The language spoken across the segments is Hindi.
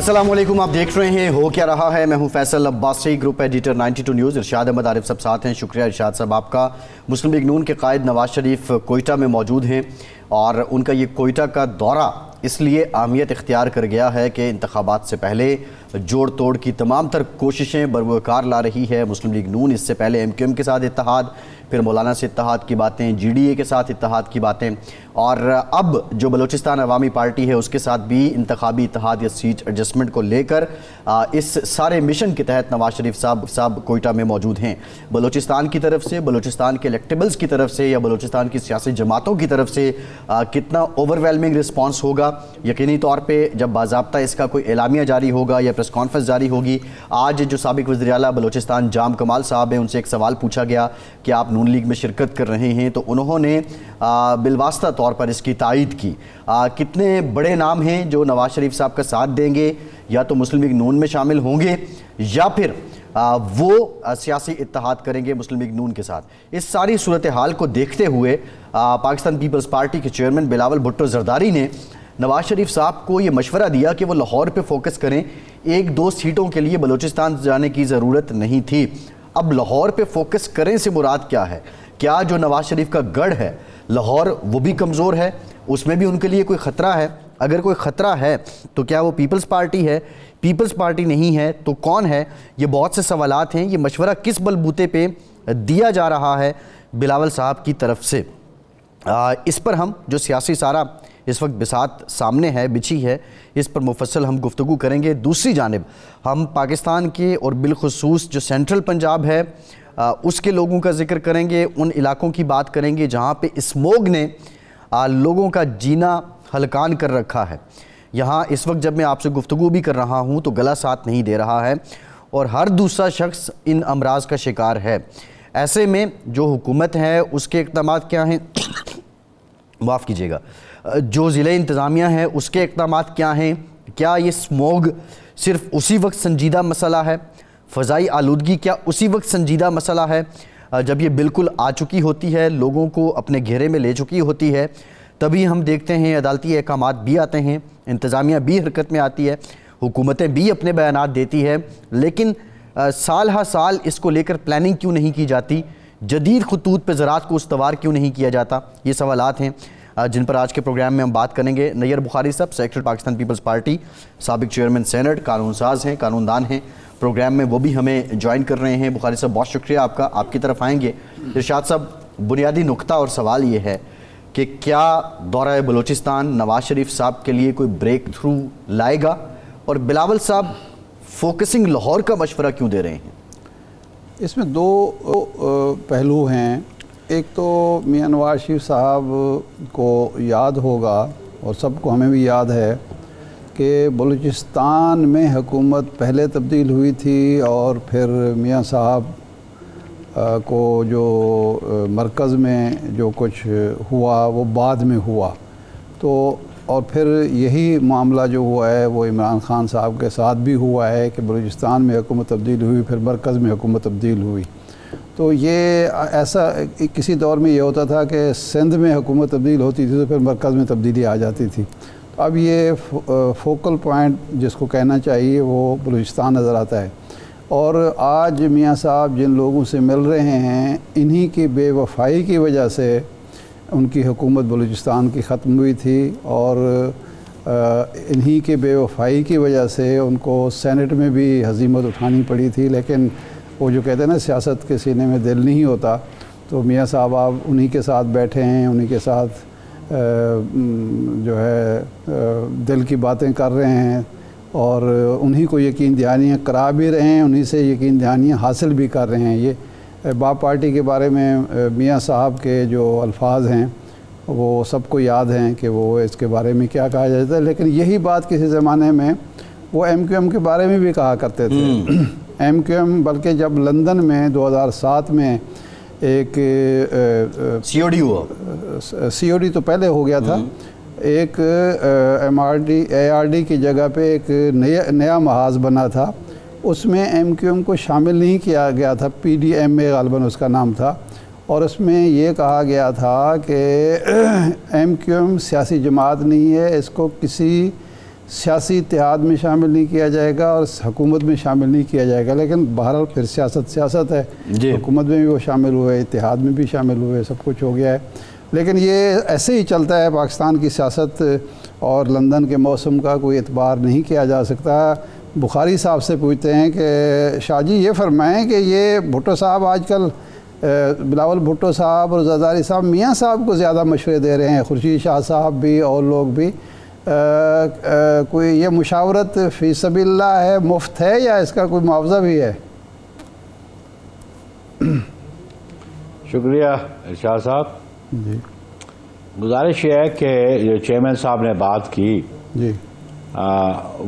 अस्सलाम वालेकुम, आप देख रहे हैं हो क्या रहा है। मैं हूं Faisal Abbasi, group editor 92 news. Irshad Ahmed Arif सब साथ हैं। शुक्रिया इरशाद साहब आपका। मुस्लिम लीग नून के कायद नवाज शरीफ कोयटा में मौजूद हैं और उनका ये कोयटा का दौरा इसलिए अहमियत इख्तियार कर गया है कि इंतखाबात से पहले जोड़ तोड़ की तमाम तर कोशिशें बरवकार ला रही है मुस्लिम लीग नून। इससे पहले MQM के साथ इत्तहाद, फिर मौलाना से इत्तहाद की बातें, GDA के साथ इत्तहाद की बातें, और अब जो बलूचिस्तान अवामी पार्टी है उसके साथ भी इंतखाबी इत्तहाद या सीट एडजस्टमेंट को लेकर इस सारे मिशन के तहत नवाज शरीफ साहब कोयटा में मौजूद हैं। बलूचिस्तान की तरफ से, बलूचिस्तान के इलेक्टेबल्स की तरफ से या बलूचिस्तान की सियासी जमातों की तरफ से कितना ओवरवेलमिंग रिस्पॉन्स होगा, यकीनी तौर पर जब बाज़ाब्ता इसका कोई एलामिया जारी होगा या प्रेस कॉन्फ्रेंस जारी होगी। आज जो साबिक वज़ीर आला बलूचिस्तान जाम कमाल साहब हैं, उनसे एक सवाल पूछा गया कि आप नून लीग में शिरकत कर रहे हैं, तो उन्होंने बिलवास्ता तौर पर इसकी तायद की। कितने बड़े नाम हैं जो नवाज शरीफ साहब का साथ देंगे, या तो मुस्लिम लीग नून में शामिल होंगे या फिर वो सियासी इत्तहाद करेंगे मुस्लिम लीग नून के साथ। इस सारी सूरत हाल को देखते हुए पाकिस्तान पीपल्स पार्टी के चेयरमैन बिलावल भुट्टो जरदारी ने नवाज शरीफ साहब को ये मशवरा दिया कि वो लाहौर पे फोकस करें। एक दो सीटों के लिए बलूचिस्तान जाने की ज़रूरत नहीं थी। अब लाहौर पे फोकस करें से मुराद क्या है? क्या जो नवाज शरीफ का गढ़ है लाहौर, वो भी कमज़ोर है? उसमें भी उनके लिए कोई ख़तरा है? अगर कोई ख़तरा है तो क्या वो पीपल्स पार्टी है? पीपल्स पार्टी नहीं है तो कौन है? ये बहुत से सवालात हैं। ये मशवरा किस बलबूते पे दिया जा रहा है बिलावल साहब की तरफ से? इस पर हम जो सियासी सारा इस वक्त बिसात सामने है, बिछी है, इस पर मुफस्सल हम गुफ्तगू करेंगे। दूसरी जानिब हम पाकिस्तान के और बिलखुसूस जो सेंट्रल पंजाब है उसके लोगों का जिक्र करेंगे। उन इलाकों की बात करेंगे जहाँ पे स्मोग ने लोगों का जीना हलकान कर रखा है। यहाँ इस वक्त जब मैं आपसे गुफ्तगू भी कर रहा हूँ तो गला साथ नहीं दे रहा है और हर दूसरा शख्स इन अमराज का शिकार है। ऐसे में जो हुकूमत है उसके इक़दाम क्या हैं, माफ़ कीजिएगा, जो ज़िला इंतज़ामिया है उसके इक़दाम क्या हैं? क्या ये स्मोग सिर्फ उसी वक्त संजीदा मसला है? फ़ज़ाई आलूदगी क्या उसी वक्त संजीदा मसला है जब ये बिल्कुल आ चुकी होती है, लोगों को अपने घेरे में ले चुकी होती है? तभी हम देखते हैं अदालती अहकामात भी आते हैं, इंतज़ामिया भी हरकत में आती है, हुकूमतें भी अपने बयानात देती है, लेकिन साल हर साल इसको लेकर प्लानिंग क्यों नहीं की जाती? जदीद खतूत पर ज़राअत को उस्तवार क्यों नहीं किया जाता? ये सवालात हैं जिन पर आज के प्रोग्राम में हम बात करेंगे। नैयर बुखारी साहब, सेक्रेटरी पाकिस्तान पीपल्स पार्टी, साबिक चेयरमैन सेनेट, कानून साज हैं, कानूनदान हैं, प्रोग्राम में वो भी हमें ज्वाइन कर रहे हैं। बुखारी साहब बहुत शुक्रिया आपका, आपकी तरफ आएंगे। इरशाद साहब, बुनियादी नुक्ता और सवाल ये है कि क्या दौरा बलूचिस्तान नवाज शरीफ साहब के लिए कोई ब्रेक थ्रू लाएगा, और बिलावल साहब फोकसिंग लाहौर का मशवरा क्यों दे रहे हैं? इसमें दो पहलू हैं। एक तो मियां नवाज शरीफ साहब को याद होगा और सबको हमें भी याद है कि बलूचिस्तान में हुकूमत पहले तब्दील हुई थी और फिर मियां साहब को जो मरकज़ में जो कुछ हुआ वो बाद में हुआ। तो और फिर यही मामला जो हुआ है वो इमरान खान साहब के साथ भी हुआ है कि बलूचिस्तान में हुकूमत तब्दील हुई, फिर मरकज़ में हुकूमत तब्दील हुई। तो ये ऐसा किसी दौर में ये होता था कि सिंध में हुकूमत तब्दील होती थी तो फिर मरकज़ में तब्दीली आ जाती थी। तो अब ये फोकल पॉइंट जिसको कहना चाहिए वो बलूचिस्तान नज़र आता है। और आज मियां साहब जिन लोगों से मिल रहे हैं, इन्हीं की बेवफाई की वजह से उनकी हुकूमत बलूचिस्तान की ख़त्म हुई थी और इन्हीं के बेवफाई की वजह से उनको सेनेट में भी हज़ीमत उठानी पड़ी थी। लेकिन वो जो कहते हैं ना, सियासत के सीने में दिल नहीं होता, तो मियां साहब आप उन्हीं के साथ बैठे हैं, उन्हीं के साथ जो है दिल की बातें कर रहे हैं और उन्हीं को यकीन दहानियाँ करा भी रहे हैं, उन्हीं से यकीन दहानियाँ हासिल भी कर रहे हैं। ये बाप पार्टी के बारे में मियां साहब के जो अल्फाज हैं वो सबको याद हैं कि वो इसके बारे में क्या कहा जाता है। लेकिन यही बात किसी ज़माने में वो MQM के बारे में भी कहा करते थे। MQM बल्कि जब लंदन में 2007 में एक COD हुआ, COD तो पहले हो गया था, एक ARD की जगह पे एक नया महाज बना था, उसमें MQM को शामिल नहीं किया गया था। PDMA गालिबन उसका नाम था, और उसमें ये कहा गया था कि MQM सियासी जमात नहीं है, इसको किसी सियासी इत्तेहाद में शामिल नहीं किया जाएगा और हुकूमत में शामिल नहीं किया जाएगा। लेकिन बहरहाल फिर सियासत है, हुकूमत में भी वो शामिल हुए, इत्तेहाद में भी शामिल हुए, सब कुछ हो गया है। लेकिन ये ऐसे ही चलता है पाकिस्तान की सियासत, और लंदन के मौसम का कोई एतबार नहीं किया जा सकता। बुखारी साहब से पूछते हैं कि शाह जी ये फरमाएं कि ये भुट्टो साहब आजकल बिलावल भुट्टो साहब और जरदारी साहब मियाँ साहब को ज़्यादा मशवरे दे रहे हैं, खुर्शीद शाह साहब भी और लोग भी, कोई ये मुशावरत फ़ी सबिल्लाह है, मुफ्त है, या इसका कोई मुआवजा भी है? शुक्रिया इरशाद साहब जी। गुजारिश ये है कि जो चेयरमैन साहब ने बात की जी।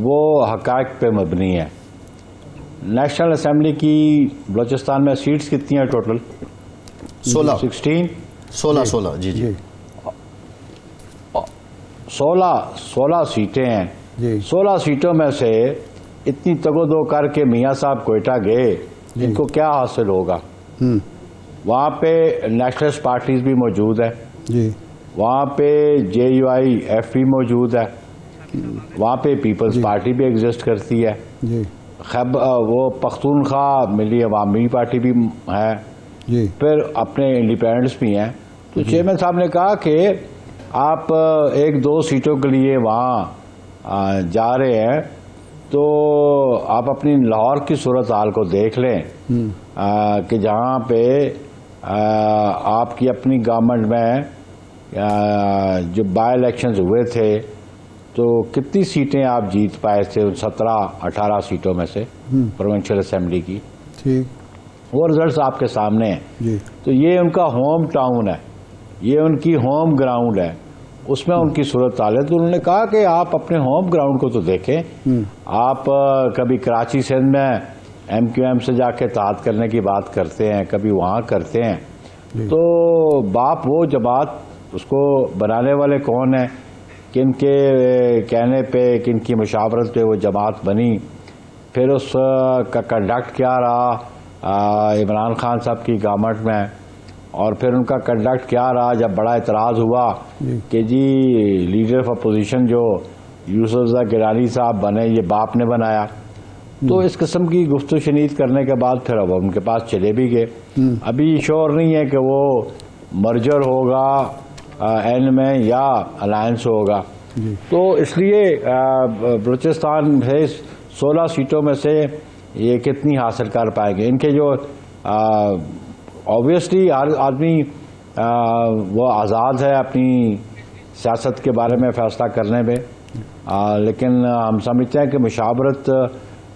वो हक़ाइक़ पे मबनी है। नेशनल असेंबली की बलूचिस्तान में सीट्स कितनी हैं टोटल? 16 जी जी 16 सीटें हैं जी। 16 सीटों में से इतनी तगोदो करके मियाँ साहब कोयटा गए, इनको क्या हासिल होगा? वहाँ पे नेशनलिस्ट पार्टीज भी मौजूद है जी। वहाँ पे JUIF भी मौजूद है, वहाँ पे पीपल्स पार्टी भी एग्जिस्ट करती है जी। वो पख्तूनख्वा मिली अवामी पार्टी भी है जी। फिर अपने इंडिपेंडेंट्स भी हैं। तो चेयरमैन साहब ने कहा कि आप 1-2 सीटों के लिए वहाँ जा रहे हैं तो आप अपनी लाहौर की सूरत हाल को देख लें कि जहाँ पे आपकी अपनी गवर्नमेंट में जो बाई इलेक्शंस हुए थे तो कितनी सीटें आप जीत पाए थे उन 17-18 सीटों में से प्रोविंशियल असेंबली की। ठीक। वो रिजल्ट्स आपके सामने हैं जी। तो ये उनका होम टाउन है, ये उनकी होम ग्राउंड है, उसमें उनकी सूरत हाल है। तो उन्होंने कहा कि आप अपने होम ग्राउंड को तो देखें। आप कभी कराची सिंध में MQM से जाके ताद करने की बात करते हैं, कभी वहाँ करते हैं, तो बाप वो जमात उसको बनाने वाले कौन है, किनके कहने पे, किनकी मुशावरत पे वो जमात बनी, फिर उस का कंडक्ट क्या रहा इमरान खान साहब की गवर्नमेंट में, और फिर उनका कंडक्ट क्या रहा जब बड़ा इतराज़ हुआ कि जी लीडर ऑफ अपोजिशन जो यूसुफ गिलानी साहब बने, ये बाप ने बनाया। तो इस किस्म की गुफ्तगू शनीद करने के बाद फिर अब उनके पास चले भी गए। अभी श्योर नहीं है कि वो मर्जर होगा एंड में या अलायंस होगा। तो इसलिए बलूचिस्तान है 16 सीटों में से ये कितनी हासिल कर पाएंगे। इनके जो ऑब्वियसली हर आदमी वो आज़ाद है अपनी सियासत के बारे में फ़ैसला करने में, लेकिन हम समझते हैं कि मुशावरत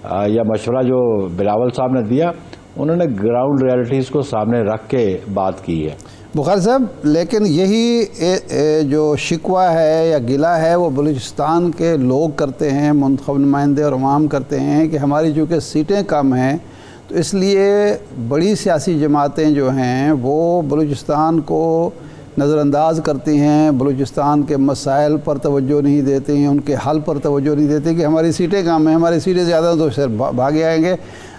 या मशवरा जो बिलावल साहब ने दिया, उन्होंने ग्राउंड रियलिटीज़ को सामने रख के बात की है। बुखारी साहब, लेकिन यही जो शिकवा है या गिला है वो बलूचिस्तान के लोग करते हैं, मुंतखब नुमाइंदे और अवाम करते हैं कि हमारी चूँकि सीटें कम हैं तो इसलिए बड़ी सियासी जमातें जो हैं वो बलूचिस्तान को नज़रअंदाज करती हैं, बलूचिस्तान के मसाइल पर तवज्जो नहीं देती हैं, उनके हल पर तवज्जो नहीं देती कि हमारी सीटें कम हैं, हमारी सीटें ज़्यादा तो फिर भागे आएंगे।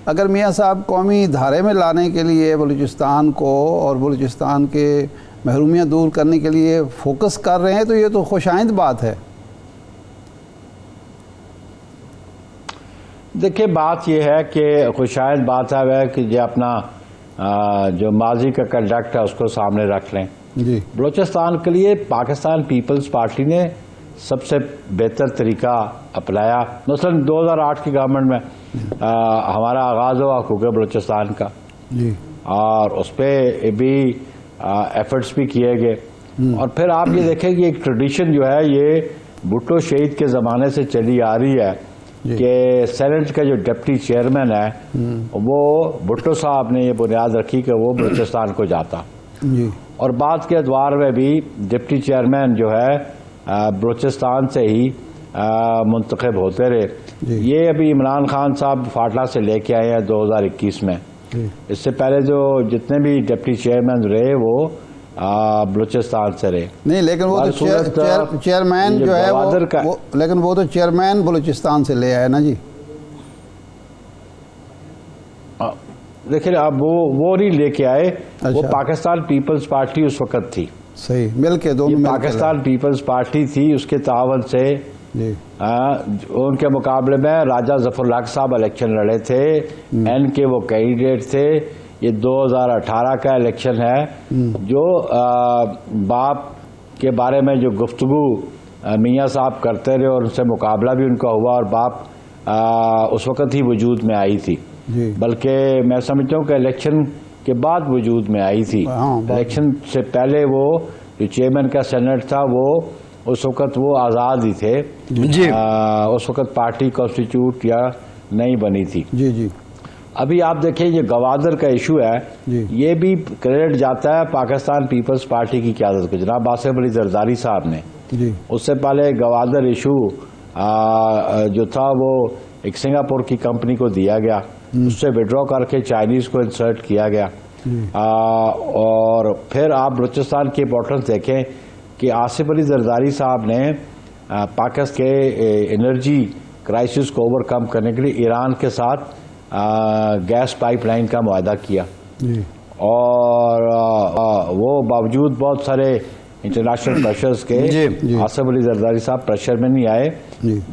अगर मियाँ साहब कौमी धारे में लाने के लिए बलूचिस्तान को और बलूचिस्तान के महरूमियाँ दूर करने के लिए फोकस कर रहे हैं तो ये तो खुशाइंद बात है। देखिए बात यह है कि खुशाइंद बात है वह कि जो अपना जो माजी का कंडक्ट है उसको सामने रख लें। जी। बलूचिस्तान के लिए पाकिस्तान पीपल्स पार्टी ने सबसे बेहतर तरीका अपनाया। मसलन 2008 की गवर्नमेंट में हमारा आगाज़ हुआ हुकूक बलूचिस्तान का जी, और उस पर भी एफर्ट्स भी किए गए। और फिर आप ये देखें कि एक ट्रेडिशन जो है ये भुट्टो शहीद के ज़माने से चली आ रही है कि सेनेट का जो डिप्टी चेयरमैन है वो भुट्टो साहब ने ये बुनियाद रखी कि वो बलूचिस्तान को जाता जी। और बाद के अदवार में भी डिप्टी चेयरमैन जो है बलूचिस्तान से ही मुंतखब होते रहे। ये अभी इमरान खान साहब फाटला से लेके आए हैं 2021 में। इससे पहले जो जितने भी डिप्टी चेयरमैन रहे वो बलूचिस्तान से रहे। नहीं, लेकिन वो तो चेयरमैन जो है वो लेकिन वो तो चेयरमैन बलूचिस्तान से ले आए ना जी। देखिए अब वो नहीं लेके आए। अच्छा। वो पाकिस्तान पीपल्स पार्टी उस वक्त थी। सही, मिल के दोनों पाकिस्तान पीपल्स पार्टी थी, उसके तावन से जी। उनके मुकाबले में राजा जफरुल हक साहब इलेक्शन लड़े थे, एन के वो कैंडिडेट थे। ये 2018 का इलेक्शन है। जो बाप के बारे में जो गुफ्तगू मियाँ साहब करते रहे और उनसे मुकाबला भी उनका हुआ, और बाप उस वक़्त ही वजूद में आई थी, बल्कि मैं समझता हूँ कि इलेक्शन के बाद वजूद में आई थी। इलेक्शन से पहले वो जो चेयरमैन का सेनेट था वो उस वक़्त वो आज़ाद ही थे जी। उस वक़्त पार्टी कॉन्स्टिट्यूट या नहीं बनी थी। जी जी। अभी आप देखिए ये गवादर का इशू है, ये भी क्रेडिट जाता है पाकिस्तान पीपल्स पार्टी की क़यादत को, जनाब आसिफ अली जरदारी साहब ने। जी। उससे पहले गवादर इशू जो था वो एक सिंगापुर की कंपनी को दिया गया, उससे विड्रॉ करके चाइनीज़ को इंसर्ट किया गया। और फिर आप बलूचिस्तान की इंपॉर्टेंस देखें कि आसिफ अली जरदारी साहब ने पाकिस्तान के एनर्जी क्राइसिस को ओवरकम करने के लिए ईरान के साथ गैस पाइपलाइन का मुआहदा किया, और वो बावजूद बहुत सारे इंटरनेशनल प्रेशर्स के आसिफ अली जरदारी साहब प्रेशर में नहीं आए।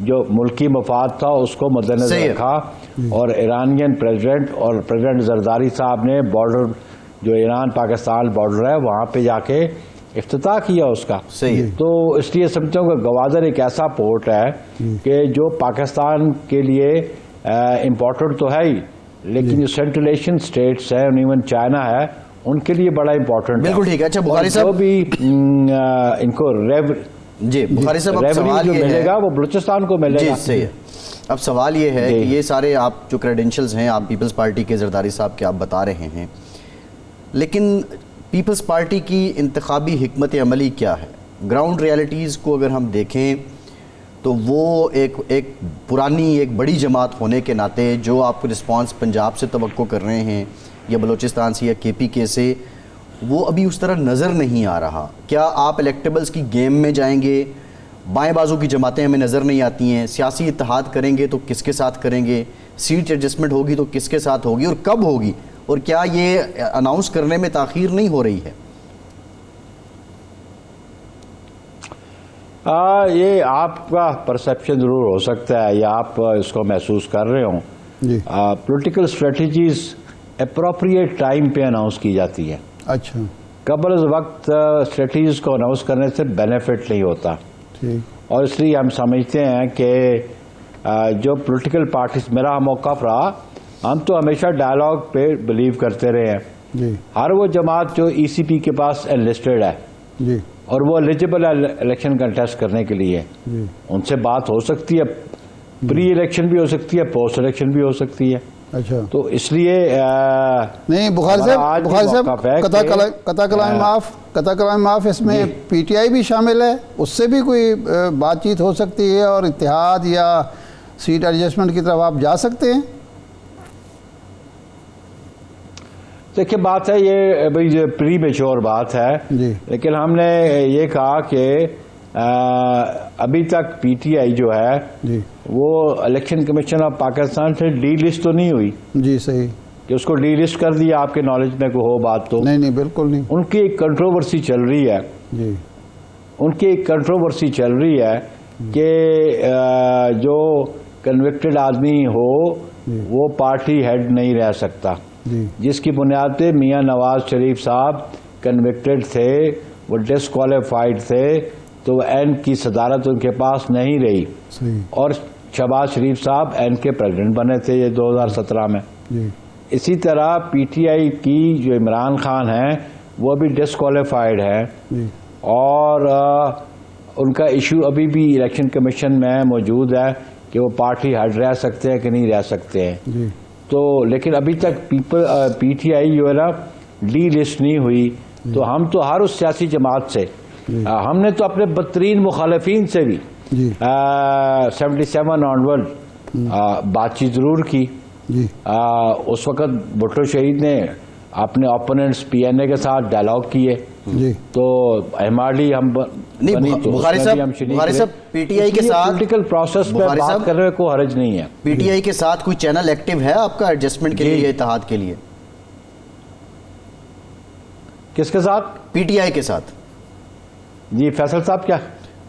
जो मुल्की मफाद था उसको मद्देनजर रखा, और ईरानियन प्रेसिडेंट और प्रेसिडेंट जरदारी साहब ने बॉर्डर जो ईरान पाकिस्तान बॉर्डर है वहाँ पे जाके इफ्तिताह किया उसका। सही। तो इसलिए समझता हूँ कि गवादर एक ऐसा पोर्ट है कि जो पाकिस्तान के लिए इम्पोर्टेंट तो है ही, लेकिन जो सेंट्रल एशियन स्टेट्स हैं, इवन चाइना है, उनके लिए बड़ा इम्पोर्टेंट। बिल्कुल ठीक है। अच्छा बुखारी साहब, जो भी इनको जी बुखारी साहब, अब सवाल जो ये मिलेगा वो बलूचिस्तान को मिलेगा। जी सही है। अब सवाल ये है कि ये सारे आप जो क्रेडेंशियल्स हैं आप पीपल्स पार्टी के जरदारी साहब के आप बता रहे हैं, लेकिन पीपल्स पार्टी की इंतखाबी हिकमत अमली क्या है? ग्राउंड रियलिटीज़ को अगर हम देखें तो वो एक पुरानी एक बड़ी जमात होने के नाते जो आपको रिस्पांस पंजाब से तवक्को कर रहे हैं या बलूचिस्तान से या KPK से, वो अभी उस तरह नज़र नहीं आ रहा। क्या आप इलेक्टेबल्स की गेम में जाएंगे? बाएं बाजू की जमातें हमें नज़र नहीं आती हैं। सियासी इत्तेहाद करेंगे तो किसके साथ करेंगे? सीट एडजस्टमेंट होगी तो किसके साथ होगी और कब होगी? और क्या ये अनाउंस करने में ताख़ीर नहीं हो रही है? ये आपका परसेप्शन ज़रूर हो सकता है या आप इसको महसूस कर रहे हो। पॉलिटिकल स्ट्रेटजीज अप्रोप्रिएट टाइम पे अनाउंस की जाती है। अच्छा। कबल वक्त स्ट्रेटजीज को अनाउंस करने से बेनिफिट नहीं होता, और इसलिए हम समझते हैं कि जो पॉलिटिकल पार्टीज, मेरा मौक़िफ़ रहा, हम तो हमेशा डायलॉग पे बिलीव करते रहे हैं। हर वो जमात जो ECP के पास एनलिस्टेड है और वो एलिजिबल है इलेक्शन कंटेस्ट करने के लिए, उनसे बात हो सकती है, प्री इलेक्शन भी हो सकती है, पोस्ट इलेक्शन भी हो सकती है। अच्छा। तो इसलिए नहीं बुखारी साहब कता कलाम माफ इसमें PTI भी शामिल है, उससे भी कोई बातचीत हो सकती है और इत्तेहाद या सीट एडजस्टमेंट की तरफ आप जा सकते हैं। देखिए बात है ये भाई जो प्री मेच्योर बात है, लेकिन हमने ये कहा कि अभी तक PTI जो है वो इलेक्शन कमीशन ऑफ पाकिस्तान से डीलिस्ट तो नहीं हुई। जी सही। कि उसको डीलिस्ट कर दिया, आपके नॉलेज में को हो बात तो? नहीं बिल्कुल नहीं। उनकी एक कंट्रोवर्सी चल रही है जी। उनकी एक कंट्रोवर्सी चल रही है कि जो कन्विक्टेड आदमी हो वो पार्टी हेड नहीं रह सकता, जिसकी बुनियाद पे मियाँ नवाज शरीफ साहब कन्विक्टेड थे, वो डिसक्वालीफाइड थे, तो एन की सदारत उनके पास नहीं रही। और शहबाज शरीफ साहब एन के प्रेसिडेंट बने थे ये 2017 में। इसी तरह PTI की जो इमरान खान हैं वो भी डिसक्वालीफाइड है, और उनका इशू अभी भी इलेक्शन कमीशन में मौजूद है कि वो पार्टी हेड रह सकते हैं कि नहीं रह सकते हैं। तो लेकिन अभी तक PTI जो है ना डी लिस्ट नहीं हुई, तो हम तो हर उस सियासी जमात से, हमने तो अपने बदतरीन मुखालिफिन से भी 77 ऑनवर्ड बातचीत ज़रूर की। उस वक़्त भुट्टो शहीद ने अपने ओपोनेंट्स PNA के साथ डायलॉग किए, तो MRD हम बनी, तो बुखारी साहब PTI के साथ पॉलिटिकल प्रोसेस में बात करने में कोई हर्ज नहीं है। PTI के साथ कोई चैनल एक्टिव है आपका एडजस्टमेंट के लिए, इत्तेहाद के लिए? किसके साथ? PTI के साथ। जी फैसल साहब क्या?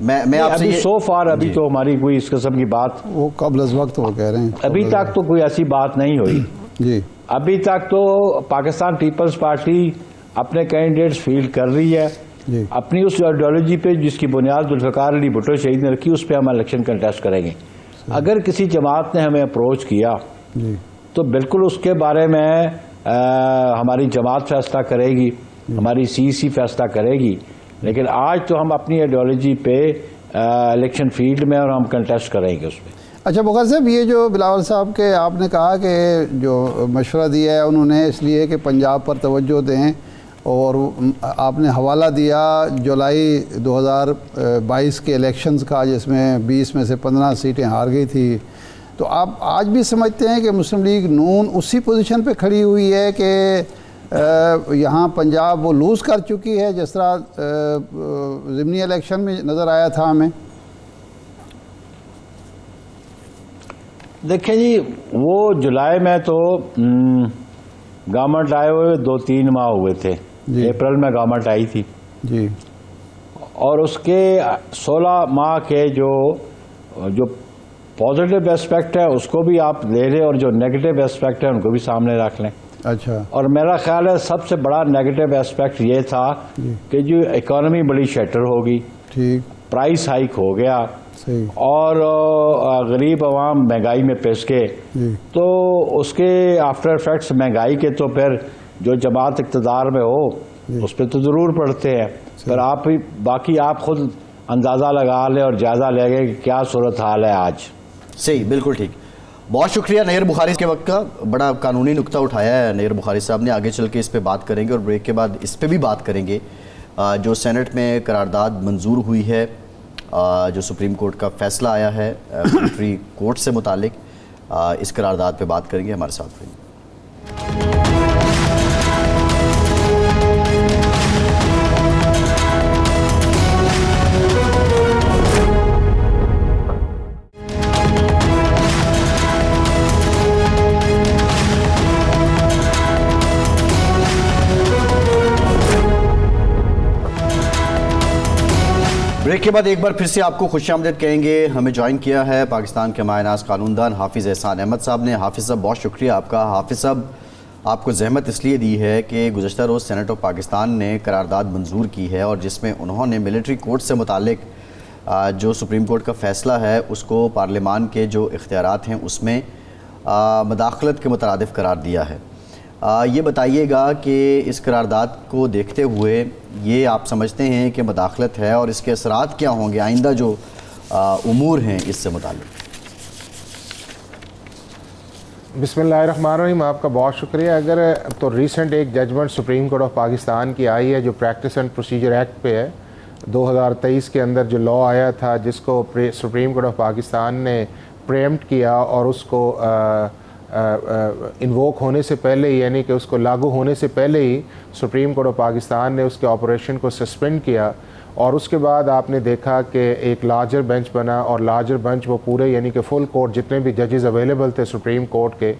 मैं आपसे अभी ये सो फार अभी तो हमारी कोई इस किस्म की बात वो कबल अज़ वक्त वो कह रहे हैं, अभी तक तो कोई ऐसी बात नहीं हुई। जी अभी तक तो पाकिस्तान पीपल्स पार्टी अपने कैंडिडेट्स फील्ड कर रही है जी अपनी उस आइडियोलॉजी पे जिसकी बुनियाद जुल्फ़िकार अली भुट्टो शहीद ने रखी, उस पर हम इलेक्शन कंटेस्ट करेंगे। अगर किसी जमात ने हमें अप्रोच किया जी तो बिल्कुल उसके बारे में हमारी जमात फैसला करेगी, हमारी सीसी फैसला करेगी। लेकिन आज तो हम अपनी आइडियोलॉजी पे इलेक्शन फील्ड में और हम कंटेस्ट करेंगे उस पर। अच्छा बुखारी साहब, ये जो बिलावल साहब के आपने कहा कि जो मशवरा दिया है उन्होंने इसलिए कि पंजाब पर तवज्जो दें, और आपने हवाला दिया जुलाई 2022 के इलेक्शंस का जिसमें 20 में से 15 सीटें हार गई थी। तो आप आज भी समझते हैं कि मुस्लिम लीग नून उसी पोजीशन पे खड़ी हुई है कि यहाँ पंजाब वो लूज़ कर चुकी है जिस तरह ज़िमनी इलेक्शन में नज़र आया था हमें? देखिए जी, वो जुलाई में तो गवर्नमेंट आए हुए 2-3 माह हुए थे। अप्रैल में गवर्नमेंट आई थी जी, और उसके 16 माह के जो पॉजिटिव एस्पेक्ट है उसको भी आप ले लें और जो नेगेटिव एस्पेक्ट है उनको भी सामने रख लें। अच्छा, और मेरा ख्याल है सबसे बड़ा नेगेटिव एस्पेक्ट ये था कि जो इकोनॉमी बड़ी शटर होगी, ठीक, प्राइस हाइक हो गया सही, और गरीब आवाम महंगाई में पिस के, जी तो उसके आफ्टर इफेक्ट्स महंगाई के तो फिर जो जमात इक़्तिदार में हो उस पर तो ज़रूर पड़ते हैं। फिर आप ही बाकी आप खुद अंदाज़ा लगा लें और जायज़ा लेंगे कि क्या सूरत हाल है आज। सही, बिल्कुल ठीक। बहुत शुक्रिया नैयर बुखारी के वक्त का, बड़ा कानूनी नुक्ता उठाया है नैयर बुखारी साहब ने। आगे चल के इस पे बात करेंगे और ब्रेक के बाद इस पे भी बात करेंगे जो सेनेट में करारदाद मंजूर हुई है, जो सुप्रीम कोर्ट का फैसला आया है मिलिट्री कोर्ट से मुतालिक, इस करारदाद पे बात करेंगे। हमारे साथ रहिए। ब्रेक के बाद एक बार फिर से आपको खुशामदीद कहेंगे। हमें ज्वाइन किया है पाकिस्तान के मायनाज कानूनदान हाफिज़ एहसान अहमद साहब ने। हाफिज़ साहब, बहुत शुक्रिया आपका। हाफिज़ साहब, आपको जहमत इसलिए दी है कि गुज़श्ता रोज़ सेनेट ऑफ पाकिस्तान ने करारदाद मंजूर की है और जिसमें उन्होंने मिलिट्री कोर्ट से मुतालिक जो सुप्रीम कोर्ट का फ़ैसला है उसको पार्लियामान के जो इख्तियारात हैं उसमें मदाखलत के मुतरादिफ करार दिया है। ये बताइएगा कि इस करारदाद को देखते हुए ये आप समझते हैं कि मदाखलत है और इसके असरात क्या होंगे आइंदा जो उमूर हैं इससे मुताल्लिक़? बिस्मिल्लाहिर्रहमानिर्रहीम, आपका बहुत शुक्रिया। अगर तो रिसेंट एक judgment supreme court of Pakistan की आई है जो प्रैक्टिस एंड प्रोसीजर एक्ट पे है। 2023 के अंदर जो लॉ आया था जिसको सुप्रीम कोर्ट ऑफ पाकिस्तान ने प्रेम्प्ट किया और उसको इन्वोक होने से पहले ही, यानी कि उसको लागू होने से पहले ही सुप्रीम कोर्ट ऑफ पाकिस्तान ने उसके ऑपरेशन को सस्पेंड किया। और उसके बाद आपने देखा कि एक लार्जर बेंच बना और लार्जर बेंच वो पूरे यानी कि फुल कोर्ट जितने भी जजेस अवेलेबल थे सुप्रीम कोर्ट के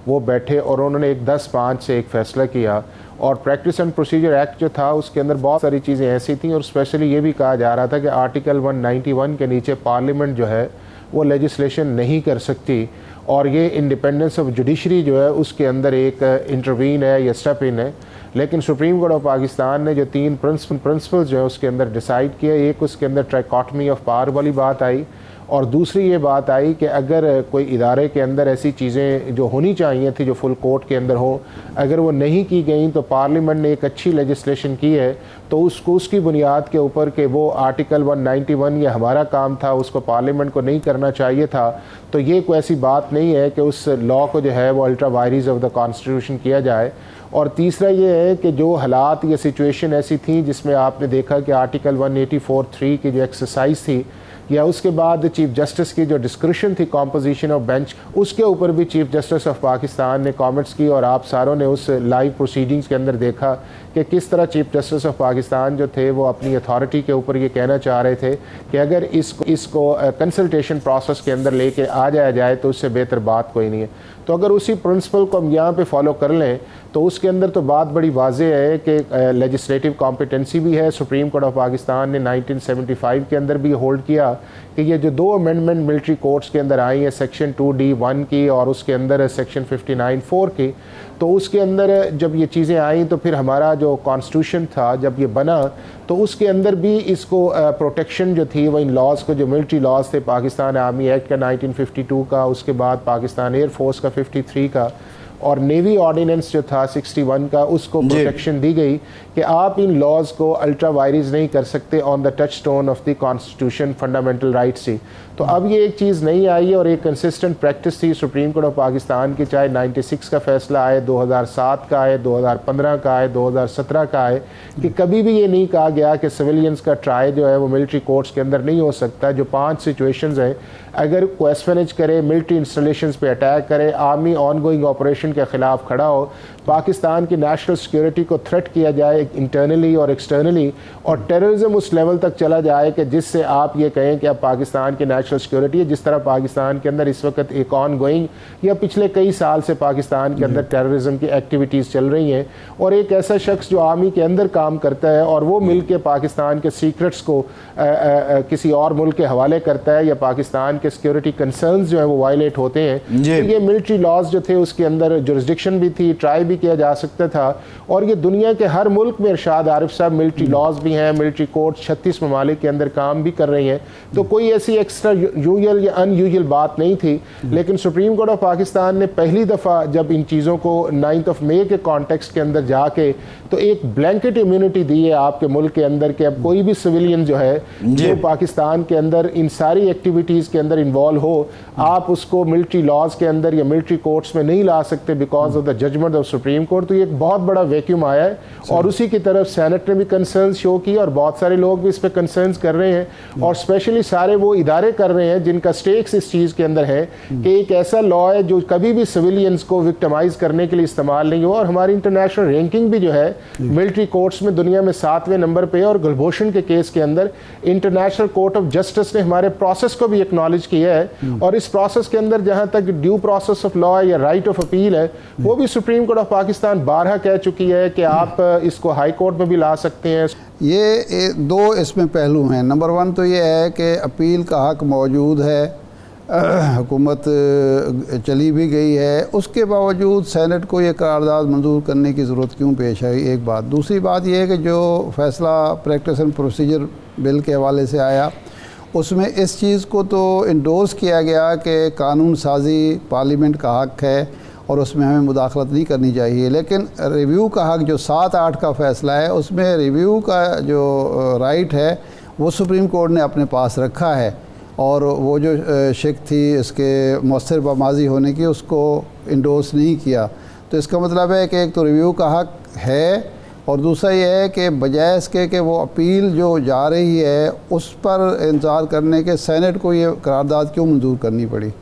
वो बैठे और उन्होंने एक 10-5 से एक फ़ैसला किया। और प्रैक्टिस एंड प्रोसीजर एक्ट जो था उसके अंदर बहुत सारी चीज़ें ऐसी थी और स्पेशली ये भी कहा जा रहा था कि आर्टिकल 191 के नीचे पार्लियामेंट जो है वो लेजिस्लेशन नहीं कर सकती और ये इंडिपेंडेंस ऑफ जुडिशरी जो है उसके अंदर एक इंटरवीन है या स्टेप इन है। लेकिन सुप्रीम कोर्ट ऑफ पाकिस्तान ने जो 3 प्रिंसिपल्स जो है उसके अंदर डिसाइड किया, एक उसके अंदर ट्राइकॉटमी ऑफ पावर वाली बात आई और दूसरी ये बात आई कि अगर कोई इदारे के अंदर ऐसी चीज़ें जो होनी चाहिए थी जो फुल कोर्ट के अंदर हो, अगर वो नहीं की गई तो पार्लियामेंट ने एक अच्छी लेजिस्लेशन की है तो उसको उसकी बुनियाद के ऊपर कि वो आर्टिकल 191 ये हमारा काम था उसको पार्लियामेंट को नहीं करना चाहिए था। तो ये कोई ऐसी बात नहीं है कि उस लॉ को जो है वो अल्ट्रा वायरीज ऑफ द कॉन्स्टिट्यूशन किया जाए। और तीसरा ये है कि जो हालात या सिचुएशन ऐसी थी जिसमें आपने देखा कि आर्टिकल 184(3) की जो एक्सरसाइज थी या उसके बाद चीफ जस्टिस की जो डिस्क्रिप्शन थी कॉम्पोजिशन ऑफ बेंच, उसके ऊपर भी चीफ जस्टिस ऑफ पाकिस्तान ने कमेंट्स की और आप सारों ने उस लाइव प्रोसीडिंग्स के अंदर देखा कि किस तरह चीफ जस्टिस ऑफ पाकिस्तान जो थे वो अपनी अथॉरिटी के ऊपर ये कहना चाह रहे थे कि अगर इसको कंसल्टेशन प्रोसेस के अंदर लेके आ जाया जाए तो उससे बेहतर बात कोई नहीं है। तो अगर उसी प्रिंसिपल को हम यहाँ पे फॉलो कर लें तो उसके अंदर तो बात बड़ी वाज़ेह है कि लेजिस्लेटिव कॉम्पिटेंसी भी है। सुप्रीम कोर्ट ऑफ पाकिस्तान ने 1975 के अंदर भी होल्ड किया कि ये जो 2 अमेंडमेंट मिलिट्री कोर्ट्स के अंदर आई है, सेक्शन 2D1 की और उसके अंदर सेक्शन 59(4) की, तो उसके अंदर जब ये चीज़ें आई तो फिर हमारा जो कॉन्स्टिट्यूशन था जब ये बना तो उसके अंदर भी इसको प्रोटेक्शन जो थी वो इन लॉज को, जो मिलिट्री लॉज थे पाकिस्तान आर्मी एक्ट का 1952 का, उसके बाद पाकिस्तान एयरफोर्स का 53 का और नेवी ऑर्डिनेंस जो था 61 का, उसको प्रोटेक्शन दी गई कि आप इन लॉज को अल्ट्रा वायरीज नहीं कर सकते on the touch stone of the constitution, fundamental rights थी। तो अब ये एक चीज़ नहीं आई है और एक कंसिस्टेंट प्रैक्टिस थी सुप्रीम कोर्ट ऑफ पाकिस्तान की, चाहे 96 का फैसला आए, 2007 का आए, 2015 का आए, 2017 का आए, कि कभी भी ये नहीं कहा गया कि सिविलियंस का ट्राई जो है वो मिलिट्री कोर्ट्स के अंदर नहीं हो सकता। जो 5 सिचुएशंस हैं, अगर कोई एस्पेनेज करे, मिलिट्री इंस्टॉलेशंस पे अटैक करे, आर्मी ऑनगोइंग ऑपरेशन के खिलाफ खड़ा हो, पाकिस्तान की नेशनल सिक्योरिटी को थ्रेट किया जाए इंटरनली और एक्सटर्नली, और टेररिज्म उस लेवल तक चला जाए कि जिससे आप ये कहें कि अब पाकिस्तान की नेशनल सिक्योरिटी है, जिस तरह पाकिस्तान के अंदर इस वक्त एक ऑन गोइंग या पिछले कई साल से पाकिस्तान के अंदर टेररिज्म की एक्टिविटीज़ चल रही हैं, और एक ऐसा शख्स जो आर्मी के अंदर काम करता है और वो मिल के पाकिस्तान के सीक्रेट्स को किसी और मुल्क के हवाले करता है या पाकिस्तान के सिक्योरिटी कंसर्न्स जो है वो वायलेट होते हैं, तो ये मिलिट्री लॉज जो थे उसके अंदर जुरिस्डिक्शन भी थी, ट्राई भी किया जा सकता था। और ये दुनिया के हर मुल्क में इरशाद आरिफ साहब मिलिट्री लॉज भी हैं, मिलिट्री कोर्ट 36 ममालिक के अंदर काम भी कर रही हैं, तो कोई ऐसी एक्स्ट्रा यूजुअल या अनयूजुअल बात नहीं थी। लेकिन सुप्रीम कोर्ट ऑफ पाकिस्तान ने पहली दफ़ा जब इन चीज़ों को 9 मई के कॉन्टेक्स्ट के अंदर जाके तो एक ब्लैंकेट इम्यूनिटी दी है आपके मुल्क के अंदर कि अब कोई भी सिविलियन जो है जो पाकिस्तान के अंदर इन सारी एक्टिविटीज़ के अंदर इन्वॉल्व हो, आप उसको मिलिट्री लॉज के अंदर या मिलिट्री कोर्ट्स में नहीं ला सकते because of the judgment of supreme court. तो ये एक बहुत बड़ा वैक्यूम आया है और उसी की तरफ सेनेट ने भी कंसर्न शो की और बहुत सारे लोग भी इस पर कंसर्न कर रहे हैं, और स्पेशली सारे वो इदारे कर रहे हैं जिनका स्टेक्स इस चीज़ के अंदर है कि एक ऐसा लॉ है जो कभी भी सिविलियंस को विक्टिमाइज करने के लिए इस्तेमाल नहीं हो। और हमारी इंटरनेशनल रैंकिंग भी जो है मिलिट्री कोर्ट्स में दुनिया में 7वें नंबर पे है, और कुलभूषण के केस के अंदर इंटरनेशनल कोर्ट ऑफ जस्टिस ने हमारे प्रोसेस को भी एक्नॉलेज किया है, और इस प्रोसेस के अंदर जहां तक ड्यू प्रोसेस ऑफ लॉ या राइट ऑफ अपील है वो भी सुप्रीम कोर्ट ऑफ पाकिस्तान बारहा कह चुकी है कि आप इसको हाई कोर्ट में भी ला सकते हैं। ये 2 इसमें पहलू हैं। नंबर 1 तो ये है कि अपील का हक मौजूद है, हुकूमत चली भी गई है, उसके बावजूद सेनेट को ये करारदाद मंजूर करने की ज़रूरत क्यों पेश आई, एक बात। दूसरी बात ये है कि जो फैसला प्रैक्टिस एंड प्रोसीजर बिल के हवाले से आया उसमें इस चीज़ को तो इंडोर्स किया गया कि कानून साजी पार्लियामेंट का हक है और उसमें हमें मुदाखलत नहीं करनी चाहिए, लेकिन रिव्यू का हक जो 7-8 का फ़ैसला है उसमें रिव्यू का जो राइट है वो सुप्रीम कोर्ट ने अपने पास रखा है, और वो जो शक थी इसके मौसर बमाजी होने की उसको इंडोर्स नहीं किया। तो इसका मतलब है कि एक तो रिव्यू का हक है, और दूसरा ये है कि बजाय इसके कि वो अपील जो जा रही है उस पर इंतज़ार करने के सेनेट को ये करारदाद क्यों मंजूर करनी पड़ी।